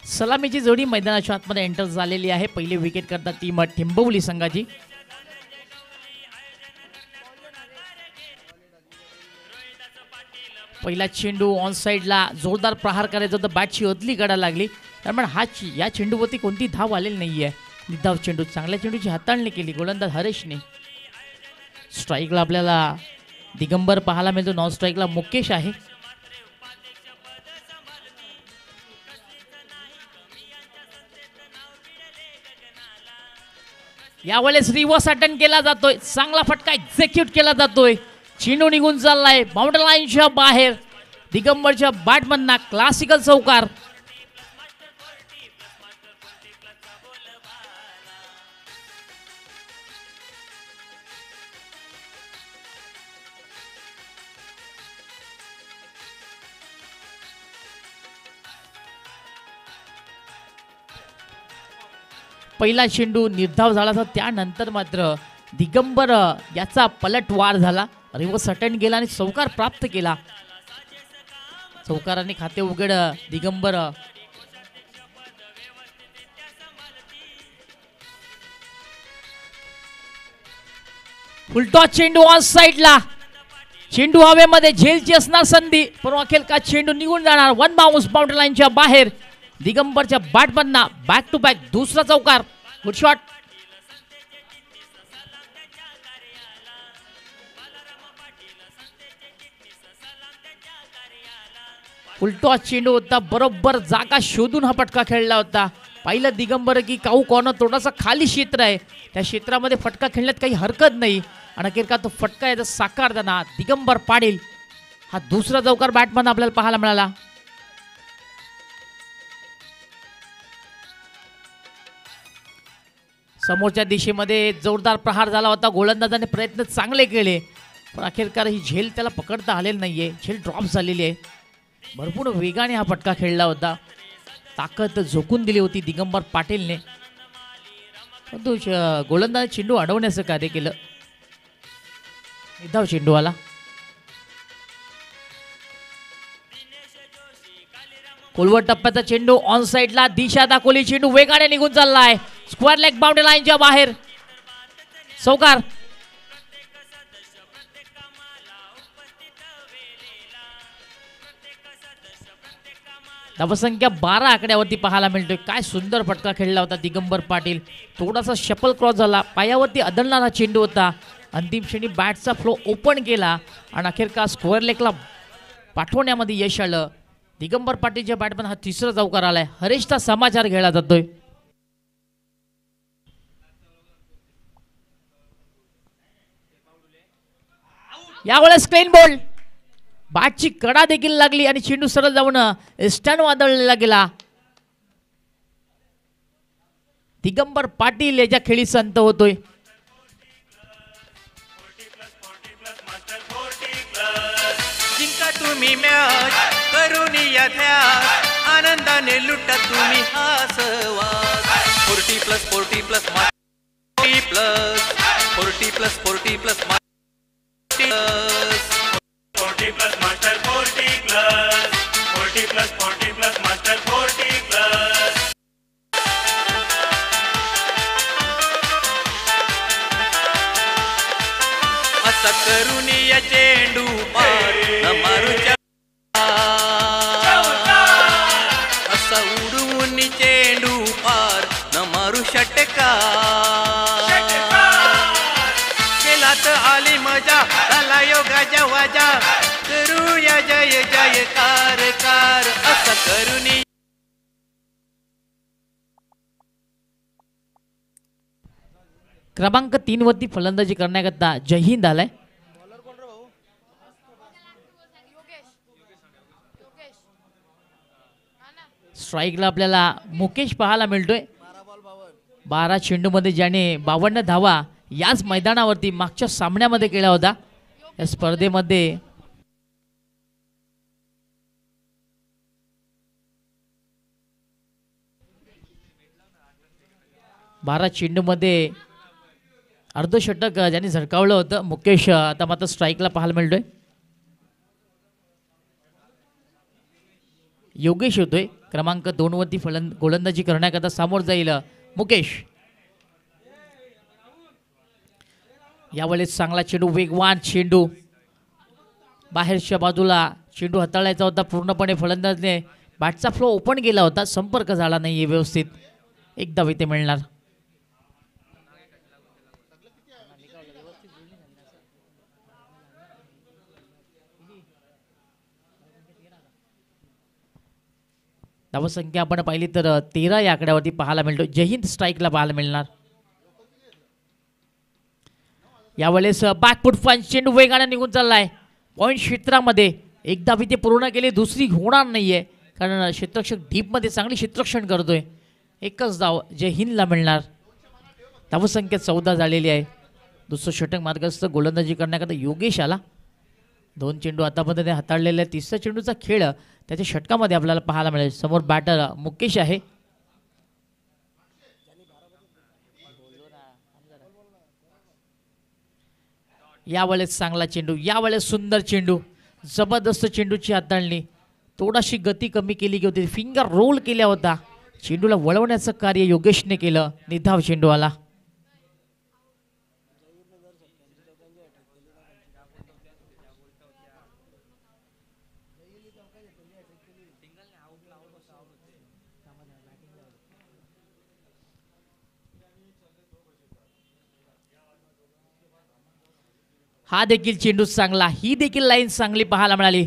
सलामीची जोडी मैदानाच्या आतमध्ये एंटर झालेली आहे। पहिली विकेट करता टीम टिंबवली संघाची। पहिला चेंडू ऑन साइडला जोरदार प्रहार करायचा तर बॅटची अदली गडा लागली, त्यामुळे या चेंडूवरती कोणती धाव आलेली नाहीये। निधाव चेंडू, चांगल्या चेंडूची हाताळणी केली गोलंदाज हरेशने। स्ट्राईकला आपल्याला दिगंबर पाहायला मिळतो, नॉन स्ट्राईकला मुकेश आहे। यावेळेस रिव्हर्स अटेम्प्ट केला जातोय, चांगला फटका एक्झिक्यूट केला जातोय, चेंडू निघून चाललाय बाउंड्री लाईनच्या बाहेर। दिगंबरच्या बॅटमधना क्लासिकल चौकार। पहिला चेंडू निर्धाव झाला तर त्यानंतर मात्र दिगंबर याचा पलटवार झाला, रिव्हर्स अटेम्प्ट गेला आणि चौकार प्राप्त केला। चौकाराने खाते उघड दिगंबर। फुलटॉस चेंडू ऑन साइडला, चेंडू हवेमध्ये झेलची असणार संधी, पण अखेर का चेंडू निघून जाणार। वन बाउन्स बाउंड्री लाईनच्या बाहेर। दिगंबरच्या बॅटमधना बॅक टू बॅक दुसरा चौकार। Good shot. फुलटॉस चेंडू होता, बरोबर जागा शोधून हा फटका खेळला होता। पाहिलं दिगंबर की काऊ कॉर्नर थोडासा खाली क्षेत्र आहे, त्या क्षेत्रामध्ये फटका खेळण्यात काही हरकत नाही आणि अखेर का तो फटका याचा साकारताना दिगंबर पाटील हा दुसरा चौकार बॅटमधून आपल्याला पाहायला मिळाला। समोरच्या दिशेमध्ये जोरदार प्रहार झाला होता, गोलंदाजाने प्रयत्न चांगले केले, पण अखेरकार ही झेल त्याला पकडता आलेली नाहीये, झेल ड्रॉप झालेली आहे। भरपूर वेगाने हा फटका खेळला होता, ताकद झोकून दिली होती दिगंबर पाटीलने, परंतु गोलंदाज चेंडू अडवण्याचं कार्य केलं। निधाव चेंडू आला। खोलवर टप्प्याचा चेंडू ऑन साइडला, दिशा दाखवली, चेंडू वेगाने निघून चाललाय, स्क्वेअर लेग बाउंड्री लाईनच्या बाहेर। चौकार। धावसंख्या 12 आकड्यावरती पाहायला मिळतोय। काय सुंदर फटका खेळला होता दिगंबर पाटील, थोडासा शपल क्रॉस झाला, पायावरती आदळणारा चेंडू होता, अंतिम क्षणी बॅटचा फ्लो ओपन केला आणि अखेर का स्क्वेअर लेगला पाठवण्यामध्ये यश आलं। दिगंबर पाटीलच्या बॅटमन हा तिसरा चौकार आलाय। हरेशचा समाचार घेतला जातोय। यावेळेस क्लीन बॉल, बॅटची कडा देखील लागली आणि चेंडू सरळ जाऊन स्टंड वादळलेला गेला। दिगंबर पाटील याच्या खेळीचा अंत होतोय। जिंका तुम्ही मॅच करून या ध्यास, आनंदाने लुटा तुम्ही हा सहवास। 40+ 40+ 40+ 40+ 40+ 40+ मास्टर 40+ 40+ 40+ मास्टर 40+। असा करून या चेंडू पार न मारूच्या, असा उडवून चेंडू पार न मारू षटका। केला तर आली मजा, झाला योगाच्या वाजा, कार कार असं करुणी. क्रमांक 3 वरती फलंदाजी करण्याकरता जय हिंद आलाय. स्ट्राईकला आपल्याला मुकेश पाहायला मिळतोय. 12 चेंडूमध्ये ज्याने 52 धावा याच मैदानावरती मागच्या सामन्यामध्ये केला होता. या स्पर्धेमध्ये 12 चेंडूमध्ये अर्धशतक ज्यांनी झळकावलं होतं मुकेश आता मात्र स्ट्राईकला पाहायला मिळतोय. योगेश होतोय क्रमांक 2 वरती गोलंदाजी करण्याकरता समोर जाईल मुकेश. यावेळेस चांगला चेंडू, वेगवान चेंडू, बाहेरच्या बाजूला चेंडू हाताळायचा होता पूर्णपणे. फलंदाजने बॅटचा फ्लो ओपन केला होता, संपर्क झाला नाहीये व्यवस्थित. एकदा इथे मिळणार. धावसंख्या आपण पाहिली तर 13 या आकड्यावरती पाहायला मिळतो. जय हिंद स्ट्राईकला पाहायला मिळणार. यावेळेस बॅकफुट पंच, चेंडू वेगाने निघून चाललाय पॉईंट क्षेत्रामध्ये. एकदा ते पूर्ण केली, दुसरी होणार नाहीये कारण क्षेत्ररक्षक डीपमध्ये चांगली क्षेत्ररक्षण करतोय. एकच धाव जय हिंदला मिळणार. धावसंख्या 14 झालेली आहे. दुसरं षटक मार्गस्थ गोलंदाजी करण्याकरता योगेश आला. 2 चेंडू आतापर्यंत हाताळलेले. तिसऱ्या चेंडूचा खेळ त्याच्या षटकामध्ये आपल्याला पाहायला मिळेल. समोर बॅटर मुकेश आहे. यावेळेस चांगला चेंडू, यावेळेस सुंदर चेंडू, जबरदस्त चेंडूची हाताळणी. थोडाशी गती कमी केली होती, फिंगर रोल केल्या होता. चेंडूला वळवण्याचं कार्य योगेशने केलं. निधाव चेंडू आला. हा देखील चेंडू चांगला, ही देखील लाईन चांगली पाहायला मिळाली.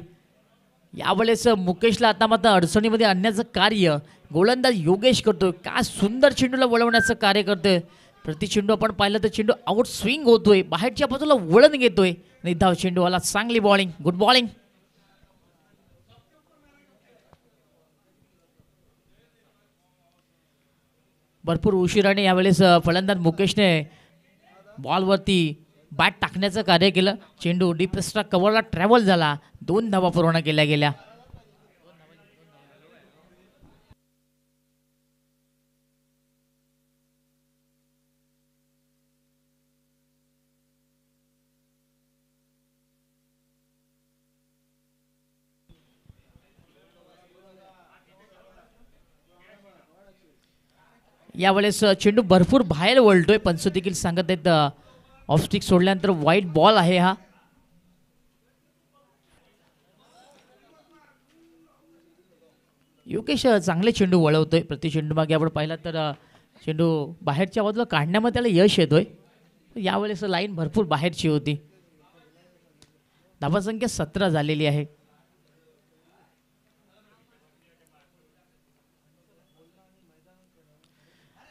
यावेळेस मुकेशला आता मात्र अडचणीमध्ये आणण्याचं कार्य गोलंदाज योगेश करतोय. काय सुंदर चेंडूला वळवण्याचं कार्य करतोय. प्रति चेंडू आपण पाहिलं तर चेंडू आउट स्विंग होतोय, बाहेरच्या बाजूला वळण घेतोय. निधाव चेंडूवाला, चांगली बॉलिंग, गुड बॉलिंग. भरपूर उशिराने यावेळेस फलंदाज मुकेशने बॉलवरती बॅट टाकण्याचं कार्य केलं. चेंडू डीप स्ट्राइक कव्हरला ट्रॅव्हल झाला. 2 धावा पूर्ण केल्या गेल्या. यावेळेस चेंडू भरपूर बाहेर वळतोय. पंच देखील सांगत आहेत ऑफस्टिक सोडल्यानंतर वाईट बॉल आहे हा. योगेश चांगले चेंडू वळवतोय. प्रति चेंडू मागे आपण पाहिला तर चेंडू बाहेरच्या बाजूला काढण्यामध्ये त्याला यश येतोय. यावेळेस लाईन भरपूर बाहेरची होती. धावसंख्या 17 झालेली आहे.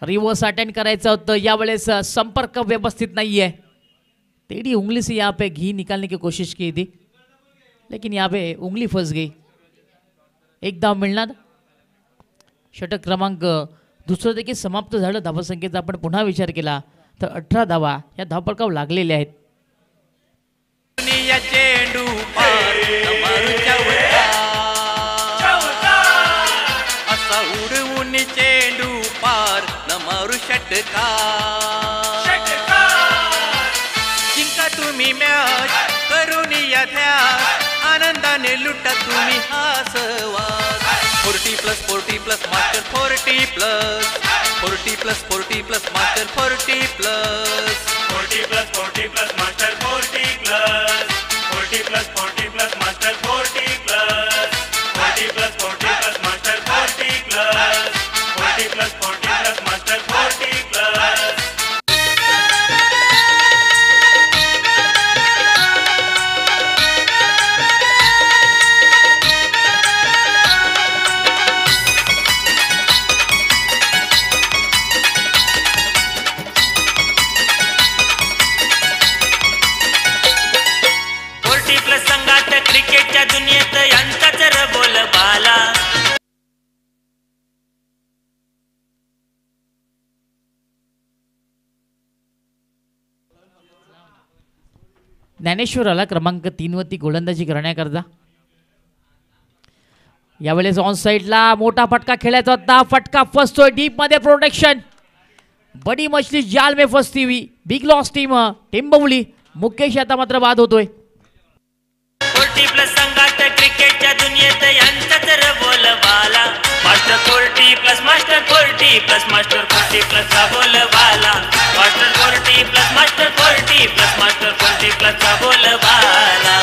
रिवर्स अटेंड करायचं होतं. यावेळेस संपर्क व्यवस्थित नहीं है. टेढ़ी उंगली से यहाँ पे घी निकालने की कोशिश की थी, लेकिन यहाँ पे उंगली फंस गई. एक धाव मिळणार. षटक क्रमांक दुसरं देखील समाप्त झालं. धावसंख्येचा आपण पुन्हा विचार केला तर 18 धावा या धावपळकावर लागलेल्या आहेत. चेंडू पार नमारूच्या असा उडवून चेंडू पार नमारू षटकार. जिंका तुम्ही मॅच करून या ध्यास आनंदाने लुटा तुम्ही हा सहवास. 40+40+ master 40+, 40+40+ master 40+, 40+40+ master 40+, 40+40+ master 40+, 40+40+ master 40+, 40+40+ master 40+. बोलबाला. ज्ञानेश्वर आला क्रमांक 3 वरती गोलंदाजी करण्याकरता. यावेळेस ऑन साईडला मोठा फटका खेळायचा होता. फटका फसतोय डीप मध्ये. प्रोटेक्शन. बडी मछली जाल में फसती हुई. Big loss team Tembavli. Mukesh आता मात्र बाद होतोय. 40+ संघात क्रिकेटच्या दुनियेत यांचाच र बोलबाला. मास्टर 40+ मास्टर 40+ मास्टर 40+ चा बोलबाला. मास्टर 40+ मास्टर 40+ मास्टर 40+ चा बोलबाला.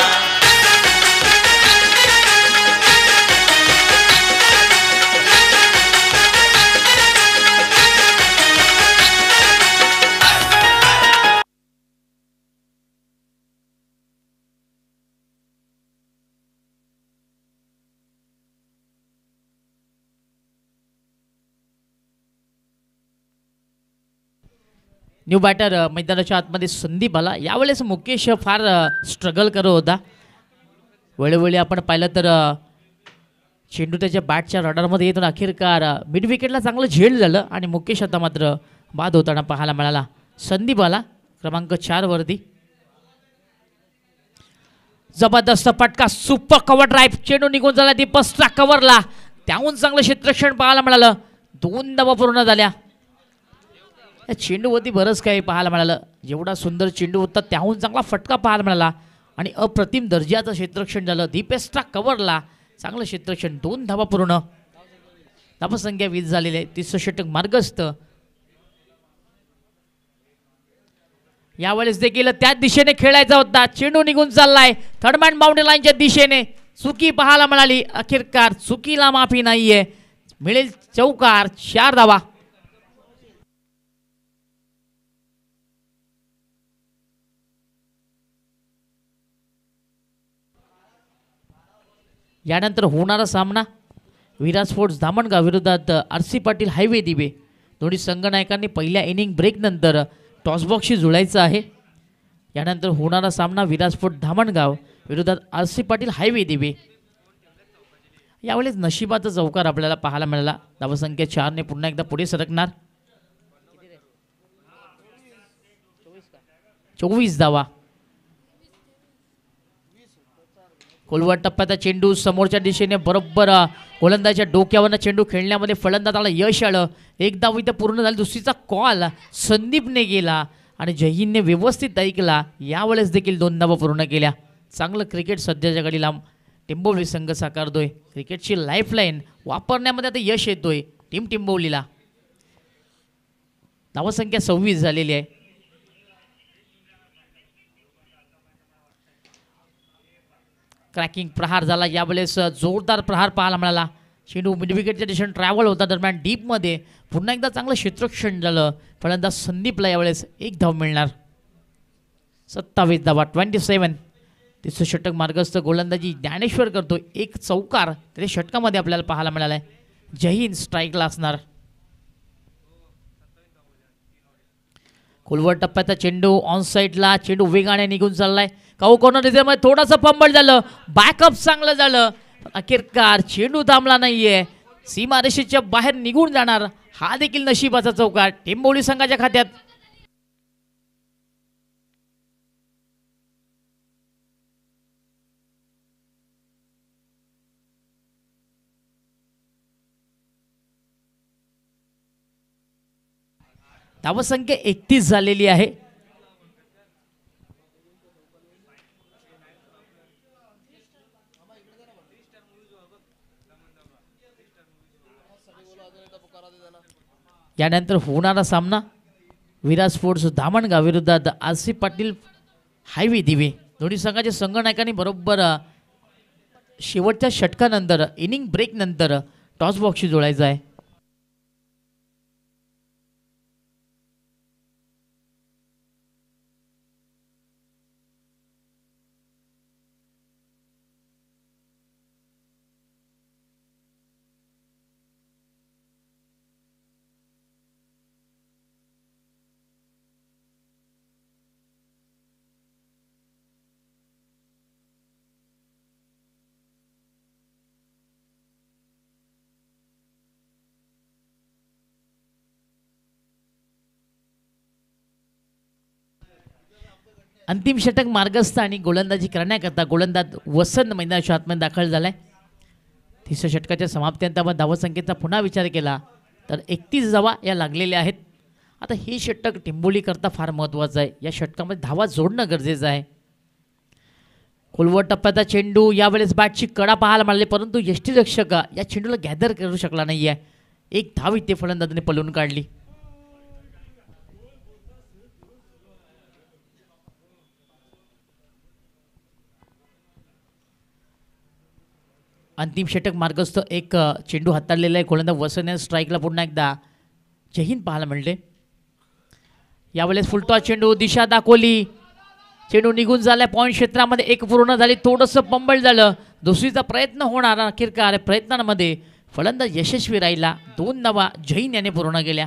न्यू बॅटर मैदानाच्या आतमध्ये संदीप आला. यावेळेस मुकेश फार स्ट्रगल करत होता. वेळोवेळी आपण पाहिलं तर चेंडू त्याच्या बॅटच्या रडारमध्ये येतो. अखेरकार मिड विकेटला चांगलं झेल झालं आणि मुकेश आता मात्र बाद होताना पाहायला मिळाला. संदीप आला क्रमांक 4 वरती. जबरदस्त फटका. Super cover drive. चेंडू निघून झाला दीपस्ट्रा कव्हरला. त्याहून चांगलं क्षेत्ररक्षण पाहायला मिळालं. 2 धावा पूर्ण झाल्या. या चेंडूवरती बरंच काही पाहायला मिळालं. जेवढा सुंदर चेंडू होता त्याहून चांगला फटका पाहायला मिळाला आणि अप्रतिम दर्जाचं क्षेत्ररक्षण झालं. दीपेस्ट्रा कव्हरला चांगलं क्षेत्ररक्षण. 2 धावा पूर्ण. धावसंख्या 20 झालेली आहे. 30 षटक मार्गस्थ. यावेळेस देखील त्याच दिशेने खेळायचा होता. चेंडू निघून चाललाय थर्डमॅन बाउंड्री लाईनच्या दिशेने. चुकी पाहायला मिळाली. अखेरकार चुकीला माफी नाहीये. मिळेल चौकार. 4 धावा. यानंतर होणारा सामना विराट स्पोर्ट्स धामणगाव विरोधात RC पाटील हायवे दिवे. दोन्ही संघनायकांनी पहिल्या इनिंग ब्रेकनंतर टॉसबॉक्सशी जुळायचं आहे. यानंतर होणारा सामना विराट स्पोर्ट्स धामणगाव विरोधात RC पाटील हायवे दिवे. यावेळेस नशिबाचा चौकार आपल्याला पाहायला मिळाला. धावसंख्या 4 ने पुन्हा एकदा पुढे सरकणार. 24 धावा. खोलवर टप्प्याचा चेंडू समोरच्या दिशेने बरोबर गोलंदाजाच्या डोक्यावरनं चेंडू खेळण्यामध्ये फलंदाजाला यश आलं. एक धाव इथं पूर्ण झाली. दुसरीचा कॉल संदीपने गेला आणि जहीनने व्यवस्थित ऐकला. यावेळेस देखील 2 धावा पूर्ण केल्या. चांगलं क्रिकेट सध्याच्या घडीला टिंबवली संघ साकारतोय. क्रिकेटची लाईफलाईन वापरण्यामध्ये आता यश येतोय टीम टिंबवलीला. धावसंख्या 26 झालेली आहे. क्रॅकिंग प्रहार झाला. यावेळेस जोरदार प्रहार पाहायला मिळाला. चेंडू मिड विकेटच्या दिशेने ट्रॅव्हल होता. दरम्यान डीपमध्ये पुन्हा एकदा चांगलं क्षेत्ररक्षण झालं. फलंदाज संदीपला यावेळेस 1 धाव मिळणार. 27 धावा. 27. 30 षटक मार्गस्थ गोलंदाजी ज्ञानेश्वर करतो. 1 चौकार त्याच्या षटकामध्ये आपल्याला पाहायला मिळाला आहे. जहीन स्ट्राईकला असणार. खोलवर टप्प्याचा चेंडू ऑन साईडला. चेंडू वेगाने निघून चाललाय. कॉर्नर रिझर्वमध्ये थोडंसं फंबल झालं. बॅकअप चांगलं झालं. अखेरकार चेंडू थांबला नाहीये. सीमारेषेच्या बाहेर निघून जाणार. हा देखील नशिबाचा चौकार टेंबोली संघाच्या खात्यात. धावसंख्या 31 झालेली आहे. यानंतर होणारा सामना विराट स्पोर्ट्स धामणगाव विरोधात RC पाटील हायवे दिवे. दोन्ही संघाच्या संघनायकांनी बरोबर शेवटच्या षटकानंतर इनिंग ब्रेक नंतर टॉस बॉक्सशी जोडायचा आहे. अंतिम षटक मार्गस्थ आणि गोलंदाजी करण्याकरता गोलंदाज वसंत मैदानाच्या आतमध्ये दाखल झालाय. तिसऱ्या षटकाच्या समाप्तीनंतर धावसंख्येचा पुन्हा विचार केला तर 31 धावा या लागलेल्या आहेत. आता हे षटक टिंबोलीकरता फार महत्त्वाचं आहे. या षटकामध्ये धावा जोडणं गरजेचं आहे. खोलवर टप्प्याचा चेंडू यावेळेस बॅटची कडा पाहायला मिळाली परंतु यष्टीरक्षक या चेंडूला गॅदर करू शकला नाही आहे. एक धाव इथे फलंदाजाने पळवून काढली. अंतिम षटक मार्गस्थ एक चेंडू हाताळलेला आहे. गोलंदाज वसंत स्ट्राईकला पुन्हा एकदा जहीन पाहायला मिळते. यावेळेस फुलटॉस चेंडू दिशा दाखवली. चेंडू निघून झालाय पॉईंट क्षेत्रामध्ये. एक पूर्ण झाली. थोडंसं पंबळ झालं. दुसरीचा प्रयत्न होणार. अखेरकार प्रयत्नांमध्ये फलंदाज यशस्वी राहिला. 2 धावा जहीन याने पूर्ण केल्या.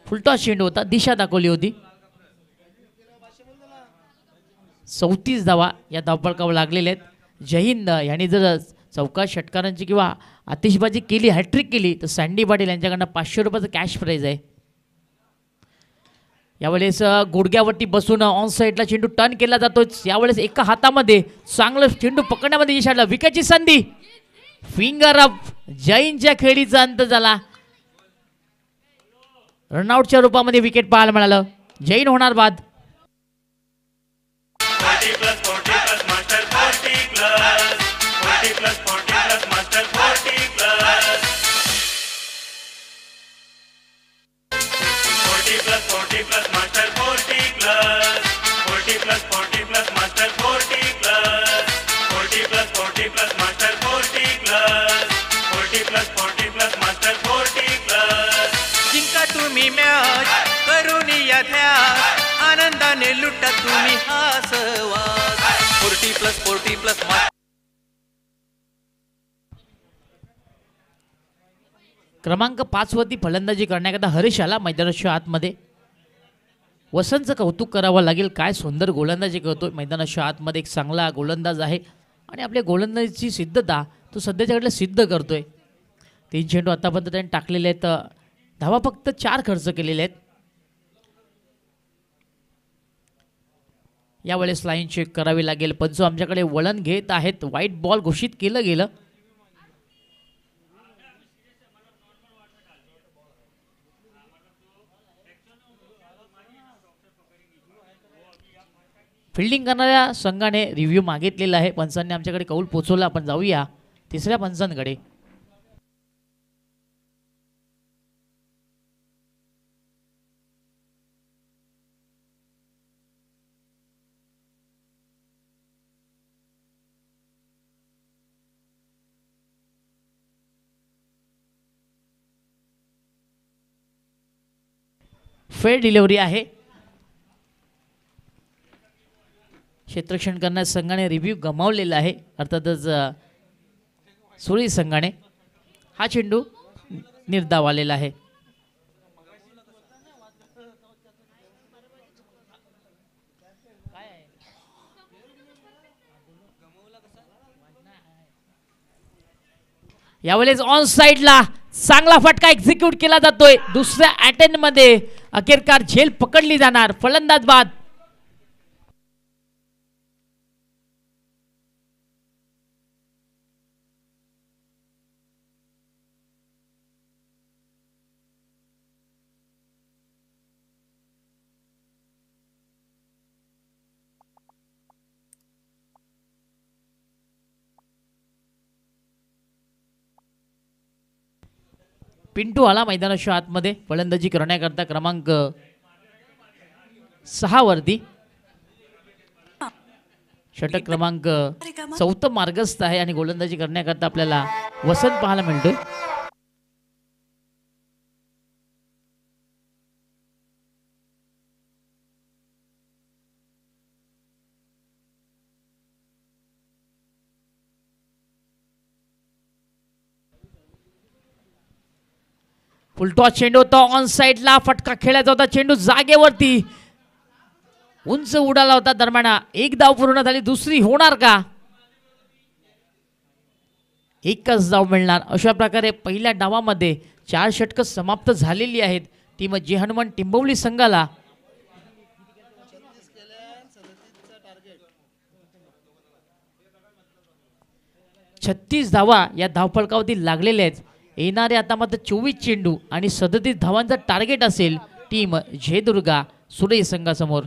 फुलटॉस चेंडू होता. दिशा दाखवली होती. 34 धावा या धावफलकावर लागलेल्या आहेत. जहीन यांनी जर चौका षटकारांची किंवा आतिषबाजी केली हॅट्रिक केली तर सँडी पाटील यांच्याकडनं 500 रुपयाचं कॅश प्राईज आहे. यावेळेस गुडघ्यावरती बसून ऑन साईडला चेंडू टर्न केला जातो. यावेळेस एका हातामध्ये चांगलं चेंडू पकडण्यामध्ये यश आलं. विकेटची संधी. Finger up. जैनच्या खेळीचा अंत झाला. रनआउटच्या रूपामध्ये विकेट पाहायला मिळालं. जैन होणार बाद. 40 plus 40 plus master 40 plus 40 plus 40 plus master 40 plus 40 plus 40 plus master 40 plus 40 plus 40 plus master 40 plus 40 plus 40 plus master 40 plus 40 plus 40 plus master 40 plus जिंका तुम्ही मॅच करून या ध्यास आनंदाने लुटा तुम्ही हा सहवास 40 plus 40 plus क्रमांक 5 वरती फलंदाजी करण्याकरता हरीश आला मैदानाच्या आतमध्ये. वसंतचं कौतुक करावं लागेल. काय सुंदर गोलंदाजी करतोय. मैदानाच्या आतमध्ये एक चांगला गोलंदाज आहे आणि आपल्या गोलंदाजीची सिद्धता तो सध्याच्याकडे सिद्ध करतोय. 3 चेंडू आतापर्यंत त्यांनी टाकलेले आहेत. धावा फक्त 4 खर्च केलेले आहेत. यावेळेस लाईन चेक करावी लागेल. पंच आमच्याकडे वळण घेत आहेत. व्हाईट बॉल घोषित केलं गेलं. फिल्डिंग करणाऱ्या संघाने रिव्ह्यू मागितलेला आहे. पंचांनी आमच्याकडे कौल पोचवला. आपण जाऊया तिसऱ्या पंचांकडे. फेअर डिलिव्हरी आहे. क्षेत्ररक्षण करणाऱ्या संघाने रिव्ह्यू गमावलेला आहे. अर्थातच सुरी संघाने हा चेंडू निर्धाव आलेला आहे. यावेळेस ऑन साइडला चांगला फटका एक्झिक्यूट केला जातोय. दुसऱ्या अटेम्प्ट मध्ये अखेरकार झेल पकडली जाणार. फलंदाज बाद. पिंटू आला मैदानाच्या आतमध्ये फलंदाजी करण्याकरता क्रमांक 6 वरती. षटक क्रमांक 4 मार्गस्थ आहे आणि गोलंदाजी करण्याकरता आपल्याला वसंत पाहायला मिळतोय. फुलटॉस चेंडू होता. ऑन साइडला फटका खेळायचा होता. चेंडू जागेवरती उंच उडाला होता. दरम्यान एक धाव पूर्ण झाली. दुसरी होणार का? एकच धाव मिळणार. अशा प्रकारे पहिल्या डावामध्ये 4 षटकं समाप्त झालेली आहेत. टीम जे हनुमान टिंबवली संघाला 36 धावा या धावफलकावरती लागलेल्या आहेत. येणारे आता मात्र 24 चेंडू आणि 37 धावांचा टार्गेट असेल टीम जयदुर्गा सुरई संघासमोर.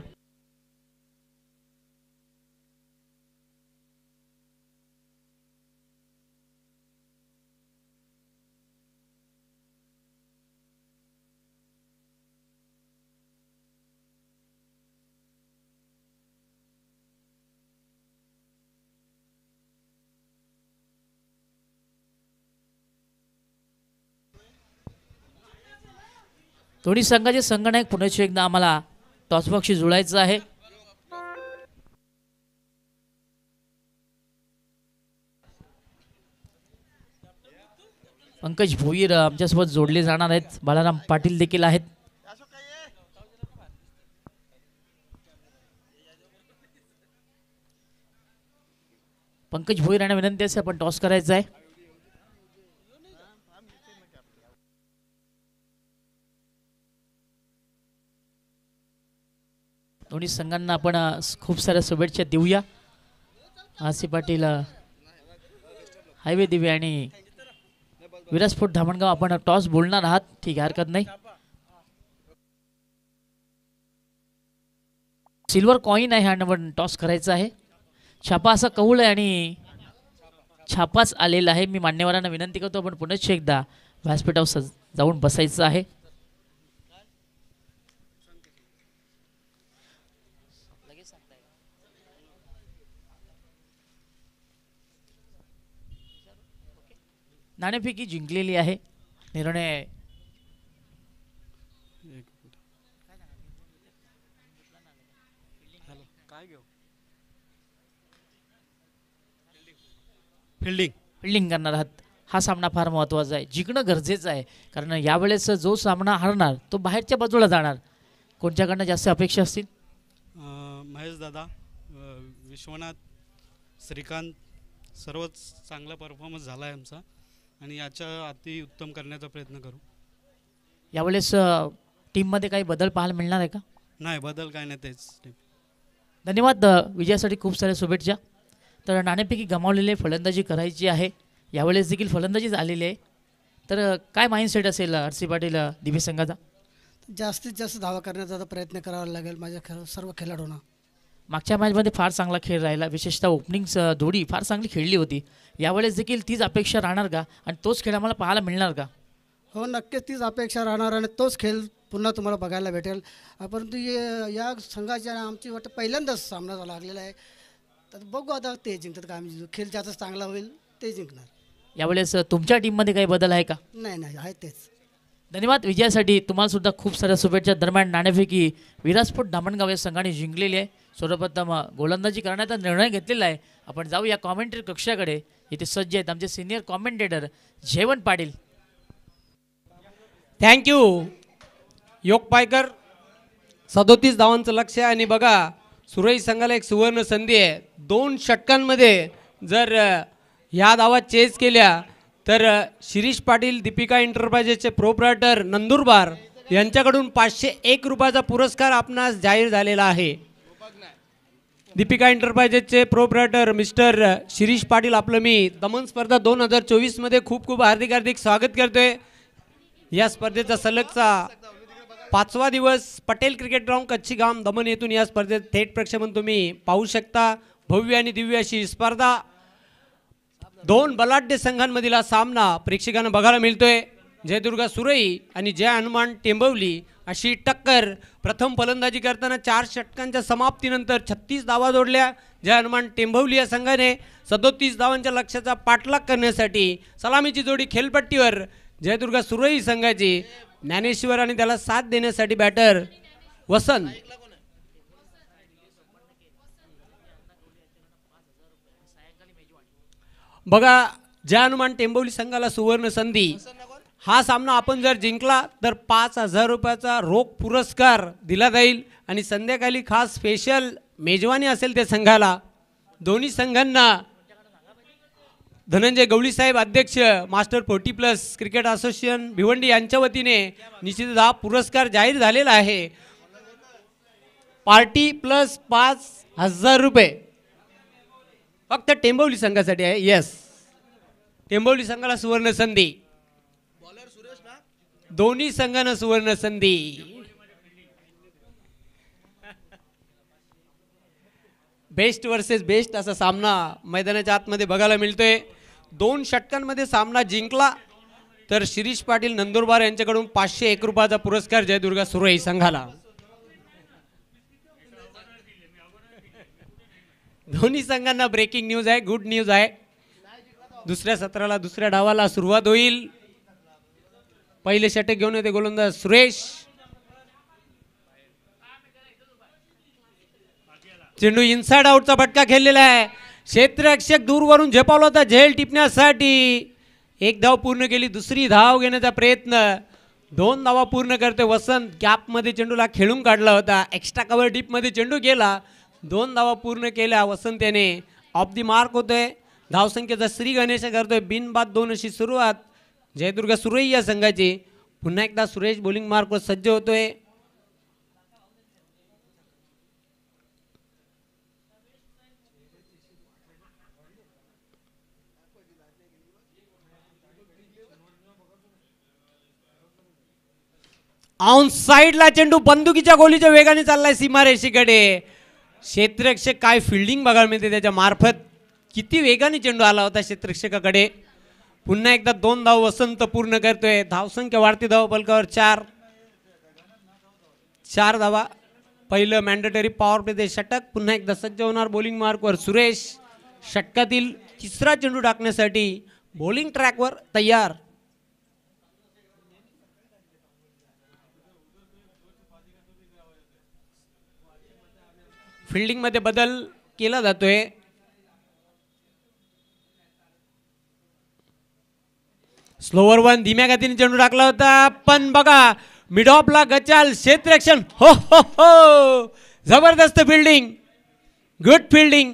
दोन्ही संघाचे संघनायक पुन्हा एकदा आम्हाला टॉसबॉक्सशी जुळायचं आहे. पंकज भोईर आमच्यासोबत जोडले जाणार आहेत. बालाराम पाटील देखील आहेत. पंकज भोईर यांना विनंती असेल आपण टॉस करायचा आहे. दोन्ही संघांना आपण खूप साऱ्या शुभेच्छा देऊया. आसी पाटील हायवे दिवे आणि विरासपूर धामणगाव आपण टॉस बोलणार आहात. ठीक आहे, हरकत नाही. सिल्वर कॉईन आहे हा पण टॉस करायचा आहे. छापा असा कौल आहे आणि छापाच आलेला आहे. मी मान्यवरांना विनंती करतो आपण पुन्हा एकदा व्यासपीठावर जाऊन बसायचं आहे. नाणेफेकी जिंकलेली आहे. निर्णय फिल्डिंग करणार आहात. हा सामना फार महत्त्वाचा आहे. जिंकणं गरजेचं आहे कारण यावेळेस जो सामना हरणार तो बाहेरच्या बाजूला जाणार. कोणत्याकडनं जास्त अपेक्षा असतील? महेश दादा, विश्वनाथ, श्रीकांत सर्वच चांगला परफॉर्मन्स झाला आहे आमचा आणि याच्या अति उत्तम करण्याचा प्रयत्न करू. यावेळेस टीममध्ये काही बदल पाहायला मिळणार आहे का? नाही, बदल काय नाही, तेच टीम. धन्यवाद. विजयासाठी खूप साऱ्या शुभेच्छा. तर नाणेफेकी गमावलेले फलंदाजी करायची आहे. यावेळेस देखील फलंदाजी झालेली आहे. तर काय माइंडसेट असेल आरसी पाटील दिव्य संघाचा? जास्तीत जास्त धावा करण्याचा प्रयत्न करावा लागेल माझ्या सर्व खेळाडूंना. मागच्या मॅचमध्ये फार चांगला खेळ राहिला. विशेषतः ओपनिंग जोडी फार चांगली खेळली होती. यावेळेस देखील तीच अपेक्षा राहणार का आणि तोच खेळ आम्हाला पाहायला मिळणार का? हो, नक्कीच तीच अपेक्षा राहणार आणि तोच खेळ पुन्हा तुम्हाला बघायला भेटेल. परंतु या संघाच्या आमची वाटतं पहिल्यांदाच सामना लागलेला आहे. तर बघू आता ते जिंकतात का. आम्ही खेळ ज्याचा चांगला होईल ते जिंकणार. यावेळेस तुमच्या टीममध्ये काही बदल आहे का? नाही, आहे तेच. धन्यवाद. विजयासाठी तुम्हाला सुद्धा खूप साऱ्या शुभेच्छा. दरम्यान नाणेफेकी विरासपूर धामणगाव या संघाने जिंकलेली आहे. सर्वप्रथम गोलंदाजी करण्याचा निर्णय घेतलेला आहे. आपण जाऊ या कॉमेंट्री कक्षाकडे. इथे सज्ज आहेत आमचे senior commentator Jaywant Patil. Thank you Yog Paikar. 37 धावांचं लक्ष आहे आणि बघा सुरई संघाला एक सुवर्ण संधी आहे. 2 षटकांमध्ये जर ह्या धावा चेस केल्या तर शिरीष पाटील दीपिका एंटरप्राइजेसचे प्रोप्रायटर नंदुरबार यांच्याकडून 501 रुपयाचा पुरस्कार आपणास जाहीर झालेला आहे. दीपिका एंटरप्राइजेसचे प्रोप्रायटर मिस्टर शिरीष पाटील आपलं मी दमन स्पर्धा 2024 मध्ये खूप खूप हार्दिक स्वागत करतोय. या स्पर्धेचा सलगचा 5वा दिवस पटेल क्रिकेट ग्राउंड कच्चीगाम दमन येथून या स्पर्धेत थेट प्रक्षेपण तुम्ही पाहू शकता. भव्य आणि दिव्य अशी स्पर्धा. 2 बलाढ्य संघांमधील सामना प्रेक्षकांना बघायला मिळतोय. जयदुर्गा सुरई आणि जय हनुमान टेंबवली अशी टक्कर. प्रथम फलंदाजी करताना 4 षटकांच्या समाप्तीनंतर 36 धावा जोडल्या. जय हनुमान टेंबवली या संघाने 37 धावांच्या लक्ष्याचा पाठलाग करण्यासाठी सलामीची जोडी खेळपट्टीवर. जयदुर्गा सुरई संघाची ज्ञानेश्वर आणि त्याला साथ देण्यासाठी बॅटर वसंत. बघा जय हनुमान टेंबवली संघाला सुवर्ण संधी. हा सामना आपण जर जिंकला तर 5,000 रुपयाचा रोख पुरस्कार दिला जाईल आणि संध्याकाळी खास स्पेशल मेजवानी असेल त्या संघाला. दोन्ही संघांना धनंजय गवळी साहेब अध्यक्ष मास्टर 40+ क्रिकेट असोसिएशन भिवंडी यांच्या वतीने निश्चितच हा पुरस्कार जाहीर झालेला आहे. पार्टी प्लस 5,000 रुपये फक्त टेंबवली संघासाठी आहे. येस, टेंबवली संघाला सुवर्ण संधी. दोन्ही संघांना सुवर्ण संधी. बेस्ट वर्सेस बेस्ट असा सामना मैदानाच्या आतमध्ये बघायला मिळतोय. 2 षटकांमध्ये सामना जिंकला तर शिरीष पाटील नंदुरबार यांच्याकडून 501 रुपयाचा पुरस्कार जयदुर्गा सुरई संघाला. दोन्ही संघांना ब्रेकिंग न्यूज आहे, गुड न्यूज आहे. दुसऱ्या सत्राला दुसऱ्या डावाला सुरुवात होईल. पहिले षटक घेऊन येते गोलंदाज सुरेश. चेंडू इनसाइड आउटचा फटका खेळलेला आहे. क्षेत्ररक्षक दूरवरून झेपावला होता झेल टिपण्यासाठी. 1 धाव पूर्ण केली. दुसरी धाव घेण्याचा प्रयत्न. 2 धावा पूर्ण करते वसंत. गॅपमध्ये चेंडूला खेळून काढला होता. एक्स्ट्रा कव्हर डीपमध्ये चेंडू गेला. 2 धावा पूर्ण केल्या वसंत याने. ऑफ दी मार्क होतोय. धावसंख्येचा श्री गणेश करतोय. बिनबाद 2 अशी सुरुवात जयदुर्गा सुरई या संघाची. पुन्हा एकदा सुरेश बॉलिंग मार्कवर सज्ज होतोय. ऑन साइडला चेंडू बंदुकीच्या गोलीच्या वेगाने चाललाय सीमारेषेकडे. क्षेत्ररक्षक काय फिल्डिंग बघायला मिळते त्याच्या मार्फत. किती वेगाने चेंडू आला होता क्षेत्ररक्षकाकडे. पुन्हा एकदा 2 धाव वसंत पूर्ण करतोय. धावसंख्या वाढती. धाव फलकावर 4 धावा. पहिलं मॅन्डेटरी पॉवर प्ले षटक. पुन्हा एकदा सज्ज होणार बॉलिंग मार्कवर सुरेश. षटकातील 3रा चेंडू टाकण्यासाठी बॉलिंग ट्रॅकवर तयार. फिल्डिंग मध्ये बदल केला जातोय. स्लोवर 1 धीम्या गतीने चेंडू टाकला होता. पण बघा मिड ऑफला गचाल क्षेत्ररक्षण. हो हो हो जबरदस्त फिल्डिंग. Good fielding.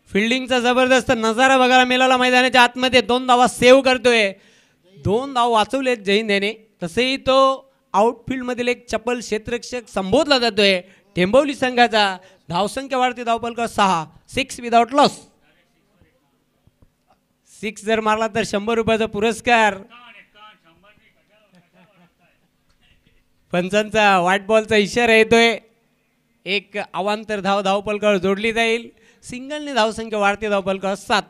फिल्डिंगचा जबरदस्त नजारा बघायला मिळाला मैदानाच्या आतमध्ये. 2 धावा सेव्ह करतोय. 2 धाव वाचवलेत जैन याने. तसेही तो आउटफील्ड मधील एक चपल क्षेत्ररक्षक संबोधला जातोय टेंबवली संघाचा. धावसंख्या वाढते. धावफलक 6 विदाउट लॉस. 6 जर मारला तर 100 रुपयाचा पुरस्कार. पंचांचा व्हाईट बॉलचा इशारा येतोय. एक अवांतर धाव धावफलकावर जोडली जाईल. सिंगलने धावसंख्या वाढते. धावफलकावर 7.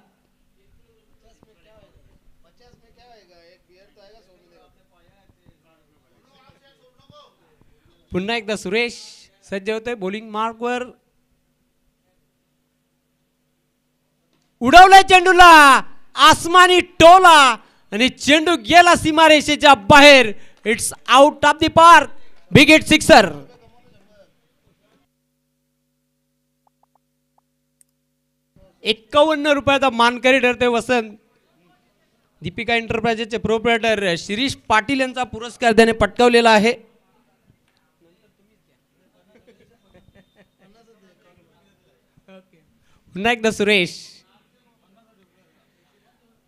पुन्हा एकदा सुरेश सज्ज होतोय बॉलिंग मार्कवर. उडवलाय चेंडूला आसमानी टोला आणि चेंडू गेला सीमारेषेच्या बाहेर. It's out of the park. Big hit sixer. ₹51 मानकरी ठरते वसंत. दीपिका एंटरप्राइजेसचे प्रोप्रायटर शिरीष पाटील यांचा पुरस्कार त्याने पटकावलेला आहे. पुन्हा एकदा सुरेश.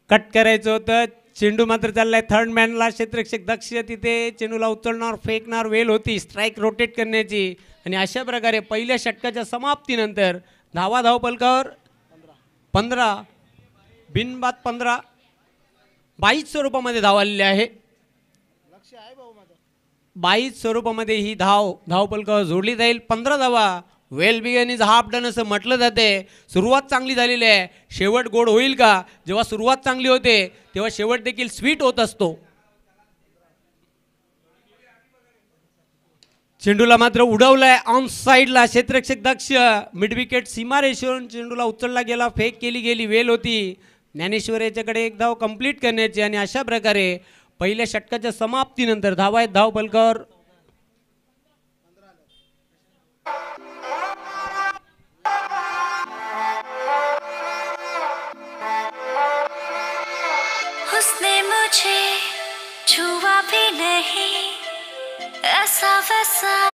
कट करायचं होतं. चेंडू मात्र चाललाय थर्ड मॅनला. क्षेत्ररक्षक दक्ष तिथे चेंडूला उचलणार फेकणार. वेल होती स्ट्राईक रोटेट करण्याची. आणि अशा प्रकारे पहिल्या षटकाच्या समाप्तीनंतर धावा धावफलकावर 15 बिनबाद 15. 22 स्वरूपामध्ये धाव आलेली आहे. 22 स्वरूपामध्ये ही धावफलकावर जोडली जाईल. 15 धावा. Well begun is half done असं म्हटलं जाते. सुरुवात चांगली झालेली आहे. शेवट गोड होईल का. जेव्हा सुरुवात चांगली होते तेव्हा शेवट देखील स्वीट होत असतो. चेंडूला मात्र उडवलाय ऑन साइडला. क्षेत्ररक्षक दक्ष. मिड विकेट सीमारेषेवरून चेंडूला उचलला गेला. फेक केली गेली. वेल होती. ज्ञानेश्वर याच्याकडे एक धाव कंप्लीट करण्याची. आणि अशा प्रकारे पहिल्या षटकाच्या समाप्तीनंतर धावा आहेत धावफलकावर. उसने मुझे छुआ भी नहीं ऐसा वैसा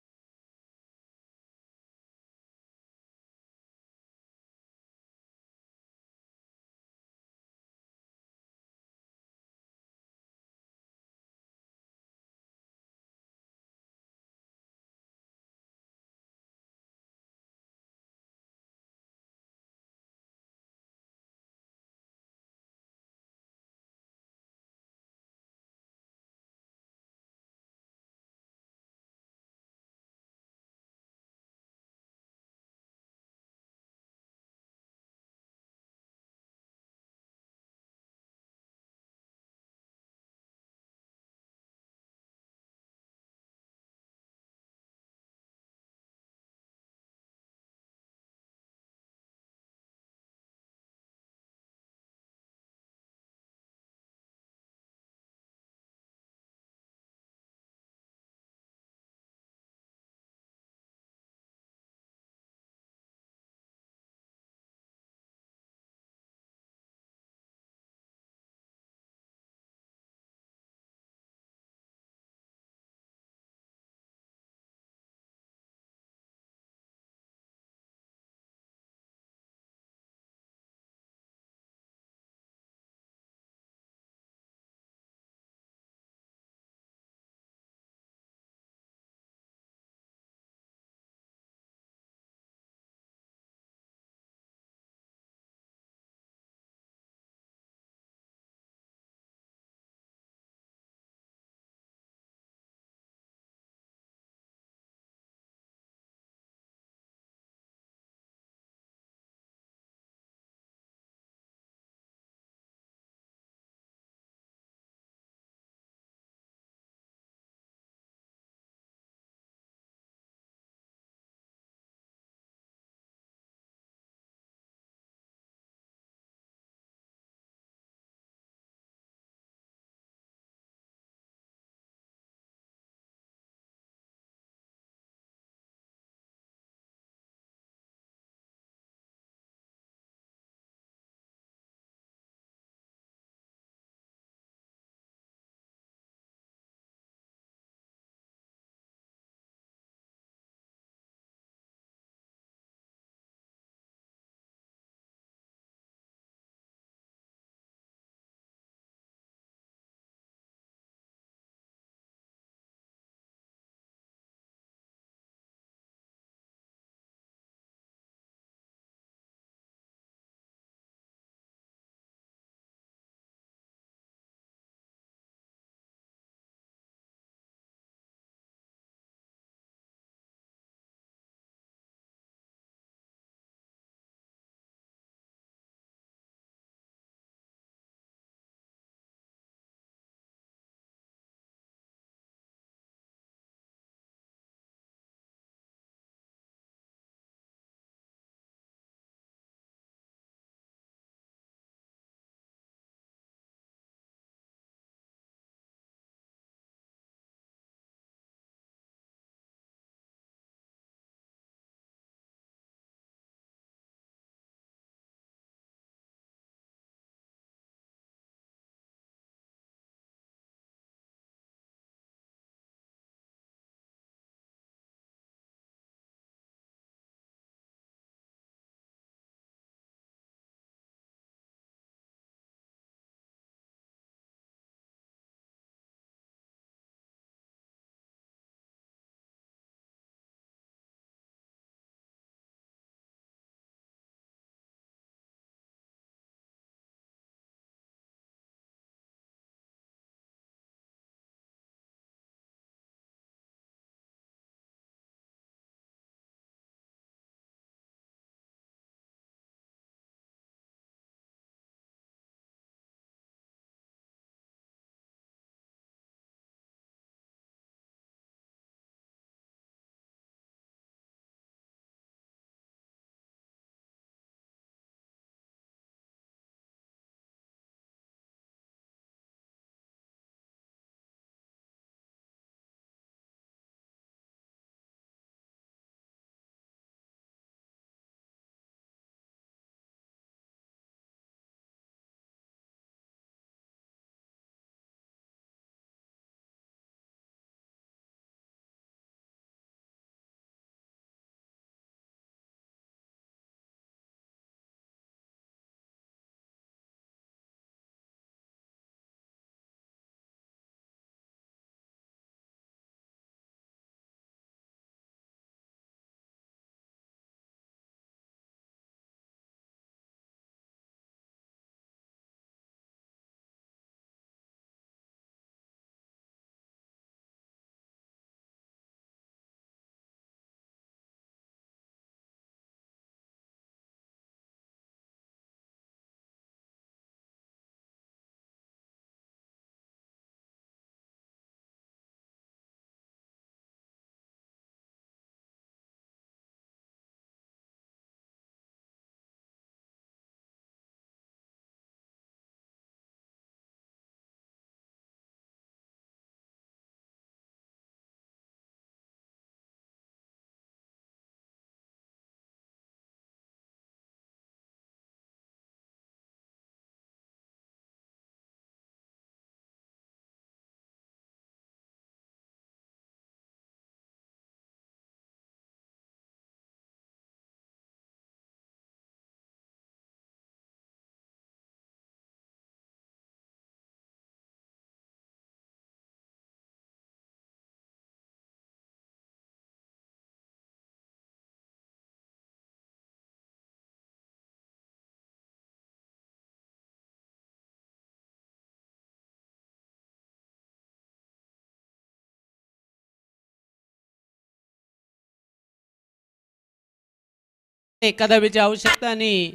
एकादशीची आवश्यकता आणि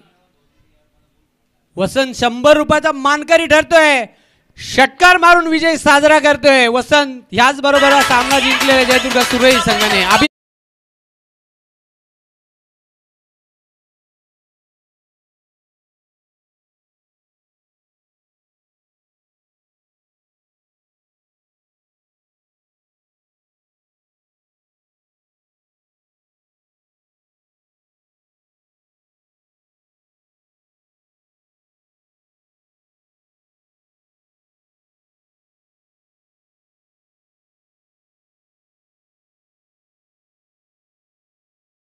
वसंत 100 रुपयाचा मानकरी ठरतोय. षटकार मारून विजय साजरा करतोय वसंत. ह्याच बरोबर हा सामना जिंकलेला जयदुर्ग सुरई संघाने.